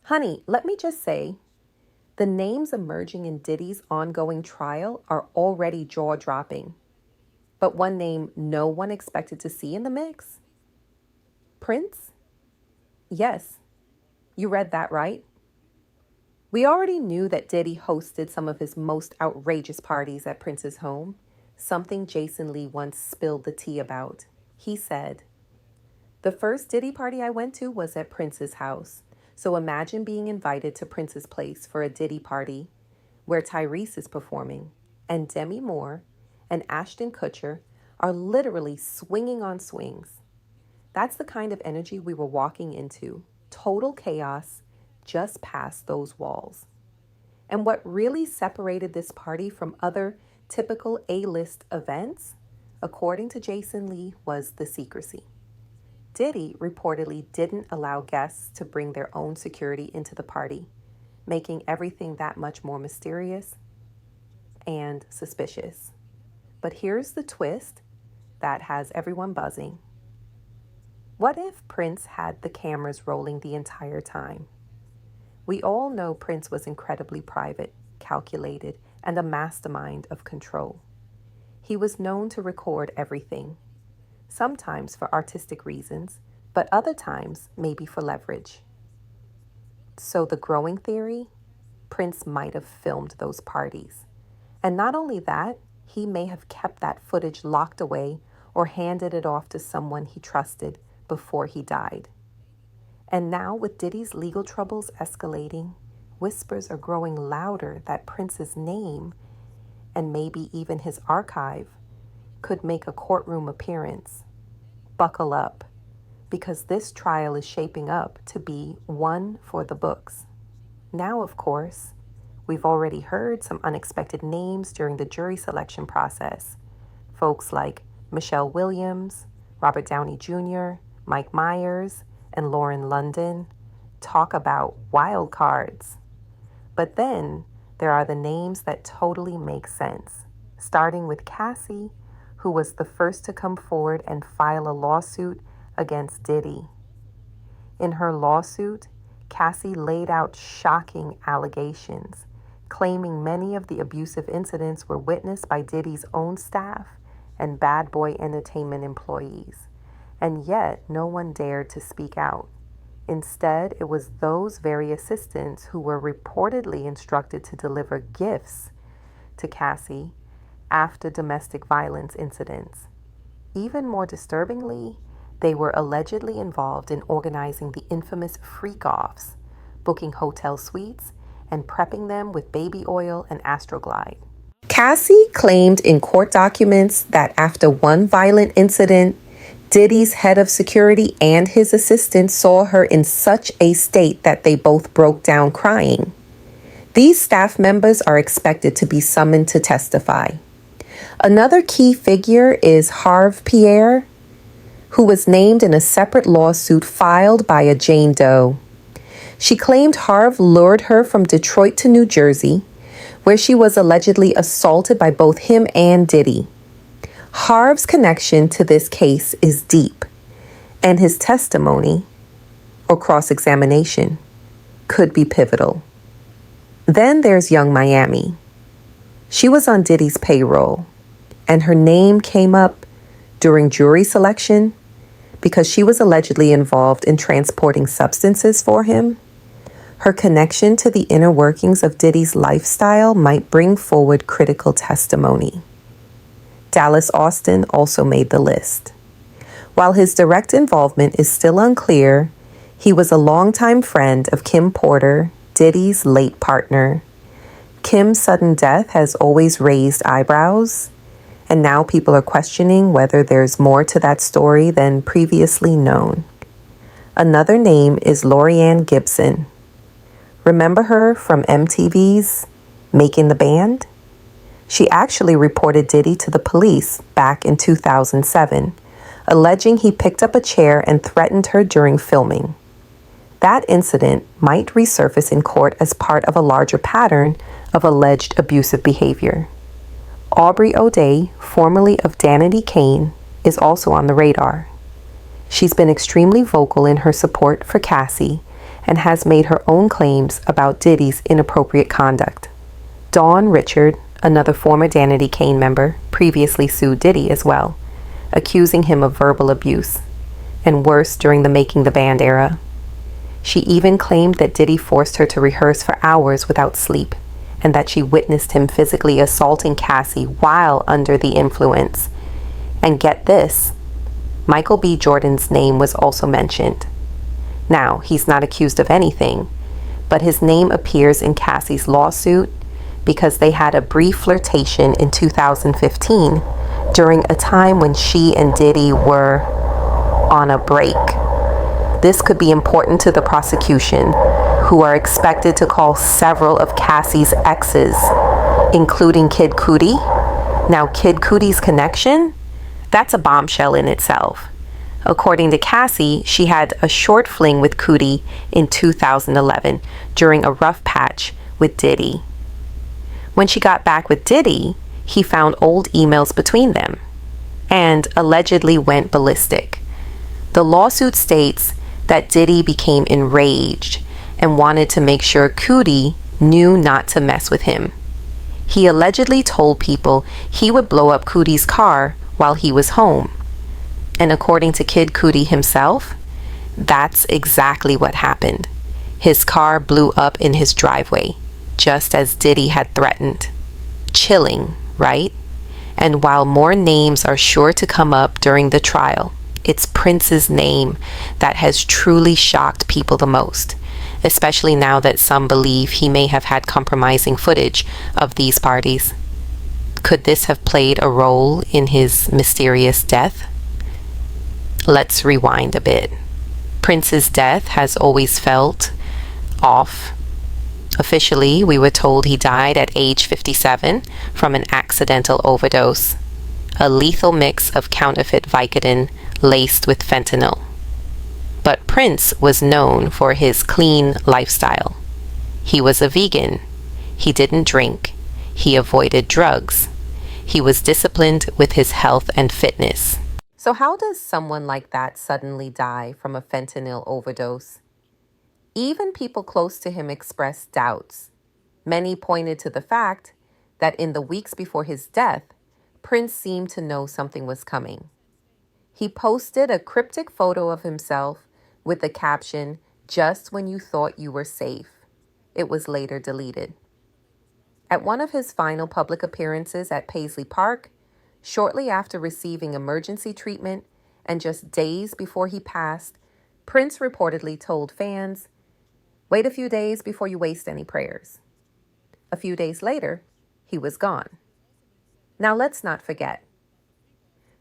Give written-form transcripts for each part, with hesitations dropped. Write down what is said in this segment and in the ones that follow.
Honey, let me just say, the names emerging in Diddy's ongoing trial are already jaw-dropping. But one name no one expected to see in the mix? Prince? Yes, you read that right. We already knew that Diddy hosted some of his most outrageous parties at Prince's home, something Jason Lee once spilled the tea about. He said, "The first Diddy party I went to was at Prince's house. So imagine being invited to Prince's place for a Diddy party where Tyrese is performing and Demi Moore and Ashton Kutcher are literally swinging on swings. That's the kind of energy we were walking into. Total chaos just past those walls. And what really separated this party from other typical A-list events, according to Jason Lee, was the secrecy. Diddy reportedly didn't allow guests to bring their own security into the party, making everything that much more mysterious and suspicious. But here's the twist that has everyone buzzing. What if Prince had the cameras rolling the entire time? We all know Prince was incredibly private, calculated, and a mastermind of control. He was known to record everything, sometimes for artistic reasons, but other times maybe for leverage. So the growing theory, Prince might have filmed those parties. And not only that, he may have kept that footage locked away or handed it off to someone he trusted before he died. And now with Diddy's legal troubles escalating, whispers are growing louder that Prince's name, and maybe even his archive, could make a courtroom appearance. Buckle up, because this trial is shaping up to be one for the books. Now, of course, we've already heard some unexpected names during the jury selection process. Folks like Michelle Williams, Robert Downey Jr., Mike Myers, and Lauren London. Talk about wild cards. But then there are the names that totally make sense, starting with Cassie, who was the first to come forward and file a lawsuit against Diddy. In her lawsuit, Cassie laid out shocking allegations, claiming many of the abusive incidents were witnessed by Diddy's own staff and Bad Boy Entertainment employees. And yet, no one dared to speak out. Instead, it was those very assistants who were reportedly instructed to deliver gifts to Cassie after domestic violence incidents. Even more disturbingly, they were allegedly involved in organizing the infamous freak-offs, booking hotel suites, and prepping them with baby oil and Astroglide. Cassie claimed in court documents that after one violent incident, Diddy's head of security and his assistant saw her in such a state that they both broke down crying. These staff members are expected to be summoned to testify. Another key figure is Harve Pierre, who was named in a separate lawsuit filed by a Jane Doe. She claimed Harve lured her from Detroit to New Jersey, where she was allegedly assaulted by both him and Diddy. Harve's connection to this case is deep, and his testimony, or cross-examination, could be pivotal. Then there's Young Miami. She was on Diddy's payroll, and her name came up during jury selection because she was allegedly involved in transporting substances for him. Her connection to the inner workings of Diddy's lifestyle might bring forward critical testimony. Dallas Austin also made the list. While his direct involvement is still unclear, he was a longtime friend of Kim Porter, Diddy's late partner. Kim's sudden death has always raised eyebrows, and now people are questioning whether there's more to that story than previously known. Another name is Lorianne Gibson. Remember her from MTV's Making the Band? She actually reported Diddy to the police back in 2007, alleging he picked up a chair and threatened her during filming. That incident might resurface in court as part of a larger pattern of alleged abusive behavior. Aubrey O'Day, formerly of Danity Kane, is also on the radar. She's been extremely vocal in her support for Cassie and has made her own claims about Diddy's inappropriate conduct. Dawn Richard, another former Danity Kane member, previously sued Diddy as well, accusing him of verbal abuse, and worse during the Making the Band era. She even claimed that Diddy forced her to rehearse for hours without sleep, and that she witnessed him physically assaulting Cassie while under the influence. And get this, Michael B. Jordan's name was also mentioned. Now, he's not accused of anything, but his name appears in Cassie's lawsuit because they had a brief flirtation in 2015 during a time when she and Diddy were on a break. This could be important to the prosecution, who are expected to call several of Cassie's exes, including Kid Cudi. Now, Kid Cudi's connection? That's a bombshell in itself. According to Cassie, she had a short fling with Cudi in 2011 during a rough patch with Diddy. When she got back with Diddy, he found old emails between them and allegedly went ballistic. The lawsuit states that Diddy became enraged and wanted to make sure Cudi knew not to mess with him. He allegedly told people he would blow up Cudi's car while he was home. And according to Kid Cudi himself, that's exactly what happened. His car blew up in his driveway, just as Diddy had threatened. Chilling, right? And while more names are sure to come up during the trial, it's Prince's name that has truly shocked people the most, especially now that some believe he may have had compromising footage of these parties. Could this have played a role in his mysterious death? Let's rewind a bit. Prince's death has always felt off. Officially, we were told he died at age 57 from an accidental overdose, a lethal mix of counterfeit Vicodin laced with fentanyl. But Prince was known for his clean lifestyle. He was a vegan. He didn't drink. He avoided drugs. He was disciplined with his health and fitness. So how does someone like that suddenly die from a fentanyl overdose? Even people close to him expressed doubts. Many pointed to the fact that in the weeks before his death, Prince seemed to know something was coming. He posted a cryptic photo of himself with the caption, "Just when you thought you were safe." It was later deleted. At one of his final public appearances at Paisley Park, shortly after receiving emergency treatment and just days before he passed, Prince reportedly told fans, "Wait a few days before you waste any prayers." A few days later, he was gone. Now let's not forget,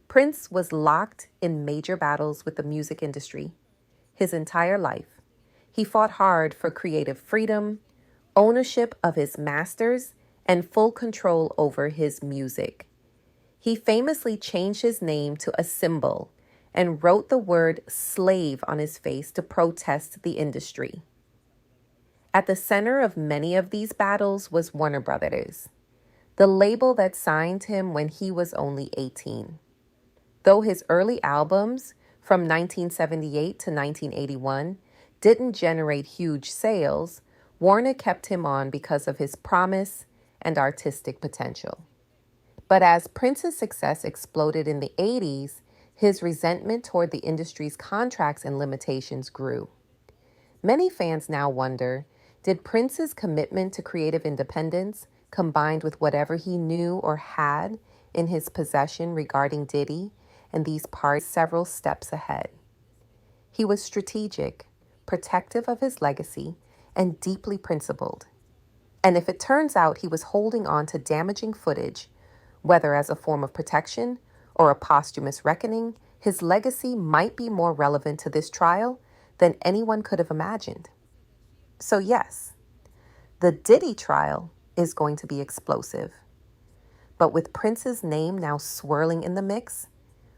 Prince was locked in major battles with the music industry his entire life. He fought hard for creative freedom, ownership of his masters, and full control over his music. He famously changed his name to a symbol and wrote the word slave on his face to protest the industry. At the center of many of these battles was Warner Brothers, the label that signed him when he was only 18. Though his early albums from 1978 to 1981 didn't generate huge sales, Warner kept him on because of his promise and artistic potential. But as Prince's success exploded in the 80s, his resentment toward the industry's contracts and limitations grew. Many fans now wonder, did Prince's commitment to creative independence, combined with whatever he knew or had in his possession regarding Diddy and these parties, several steps ahead? He was strategic, protective of his legacy, and deeply principled. And if it turns out he was holding on to damaging footage, whether as a form of protection or a posthumous reckoning, his legacy might be more relevant to this trial than anyone could have imagined. So yes, the Diddy trial is going to be explosive. But with Prince's name now swirling in the mix,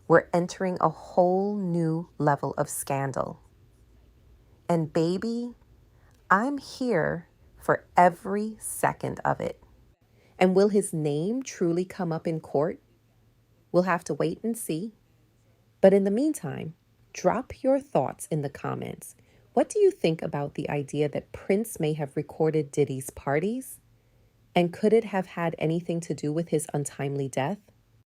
we're entering a whole new level of scandal. And baby, I'm here for every second of it. And will his name truly come up in court? We'll have to wait and see. But in the meantime, drop your thoughts in the comments. What do you think about the idea that Prince may have recorded Diddy's parties? And could it have had anything to do with his untimely death?